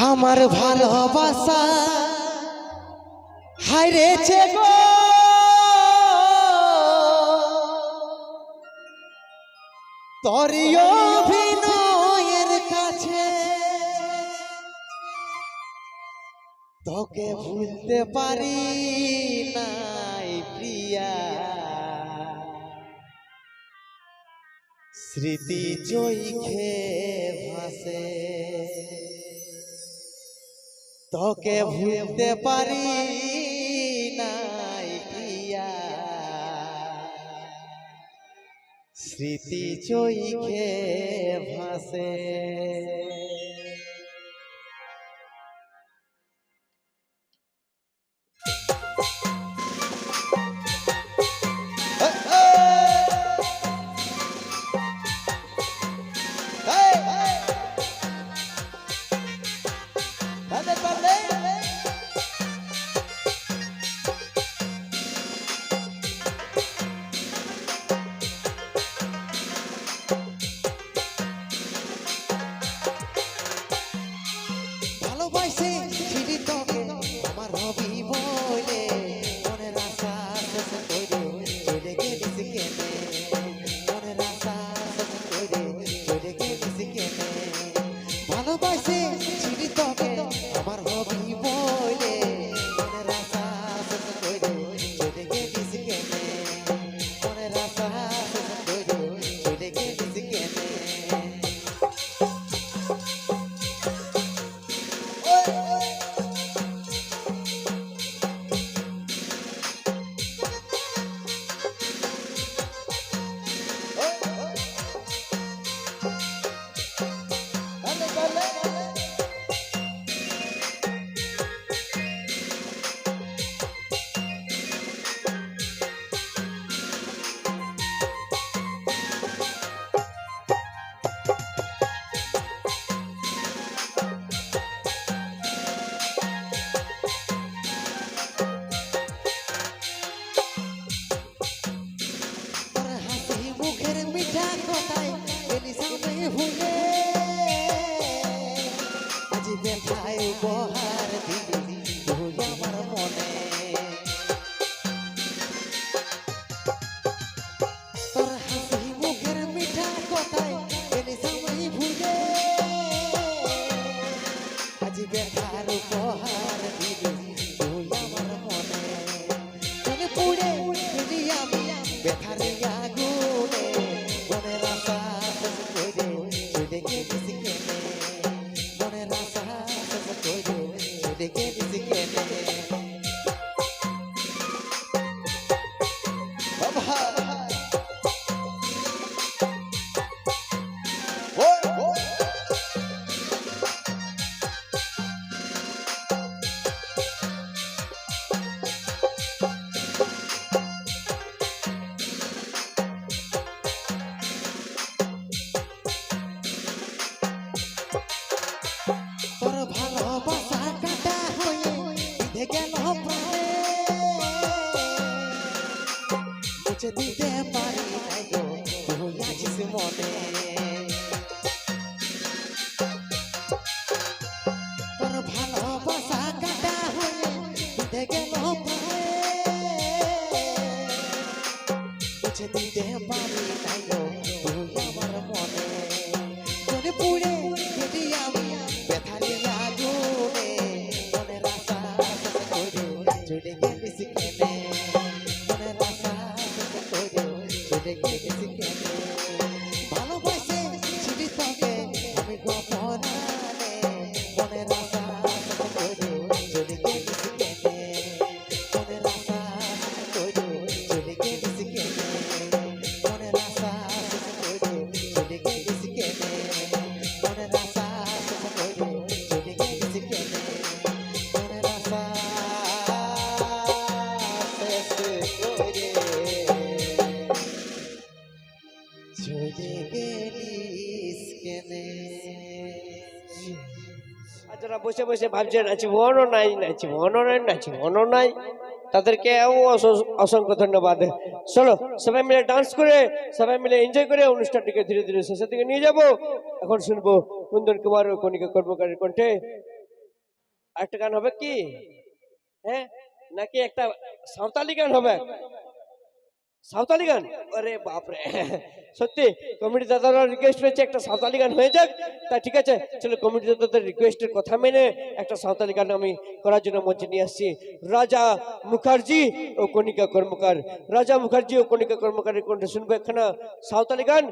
আমার ভালোবাসা হারিয়েছে গো তোর অভিনয়ের কাছে তোকে ভুলতে পারি নাই প্রিয়া স্মৃতি চোখে ভাসে তোকে ভুলতে পারি নাই প্রিয়া স্মৃতি চোখে ভাসে ভালোবাসে ছিড়ি তোকে আমার হবি বলে মনের আশা শেষ করে চলে গেলিস কেনে মনের আশা শেষ করে চলে গেলিস কেনে ভালোবাসে ছিড়ি তোকে আমার হবি বলে মনের আশা শেষ করে চলে গেলিস কেনে মনের আশা শেষ করে চলে গেলিস কেনে ভুলে আজ দেখায় উপহার দিলি তুই আমার মনে তোর হাসি মুখের মিঠা কথায় গেলি সময় ভুলে আজ দেখার উপহার দিলি তুই আমার মনে মনে পুড়ে দিলি আমি ব্যথার আগুনে মনের আশা ভালোবাসা কাটা হয়ে বিধে গেল প্রাণে মুছে দিতে পারি নাই গো তুই আছিস মনে তোর ভালোবাসা কাটা হয়ে বিধে গেল প্রাণে মুছে দিতে পারি নাই গো তুই আমার মনে মনে পুড়ে যদি আমি ব্যথারে আগুনে মনের আশা শেষ করে চলে গেলিস কেনে মনের আশা শেষ করে চলে গেলিস কেনে ভালোবাসে ছিড়ি তোকে আমি গোপনে মনের আশা শেষ করে চলে গেলিস কেনে মনের আশা শেষ করে চলে গেলিস কেনে মনের আশা শেষ করে চলে গেলিস কেনে মনের আশা শেষ করে চলে গেলিস কেনে মনের আশা শেষ করে চলে গেলিস কেনে যারা বসে বসে ভাবছেন আছে মনও নাই নাচি মনও নাই নাচি মনও নাই তাদেরকে অসংখ্য ধন্যবাদ। চলো সবাই মিলে ডান্স করে সবাই মিলে এনজয় করে অনুষ্ঠানটিকে ধীরে ধীরে শেষের দিকে নিয়ে যাব। এখন শুনবো কুন্দন কুমার ও কণিকা কর্মকারের কণ্ঠে আরেকটা গান হবে কি? হ্যাঁ, নাকি একটা সাঁওতালি গান হবে? সাঁওতালি গান? আরে বাপরে, সত্যি কমিটি দাদারা রিকোয়েস্ট করেছে একটা সাঁওতালি গান হয়ে যাক। তা ঠিক আছে, চলো কমিটি দাদাদের রিকোয়েস্টের কথা মেনে একটা সাঁওতালি গান আমি করার জন্য মঞ্চে নিয়ে আসছি। রাজা মুখার্জি ও কণিকা কর্মকার, রাজা মুখার্জি ও কণিকা কর্মকারের কণ্ঠে শুনবো একখানা সাঁওতালি গান।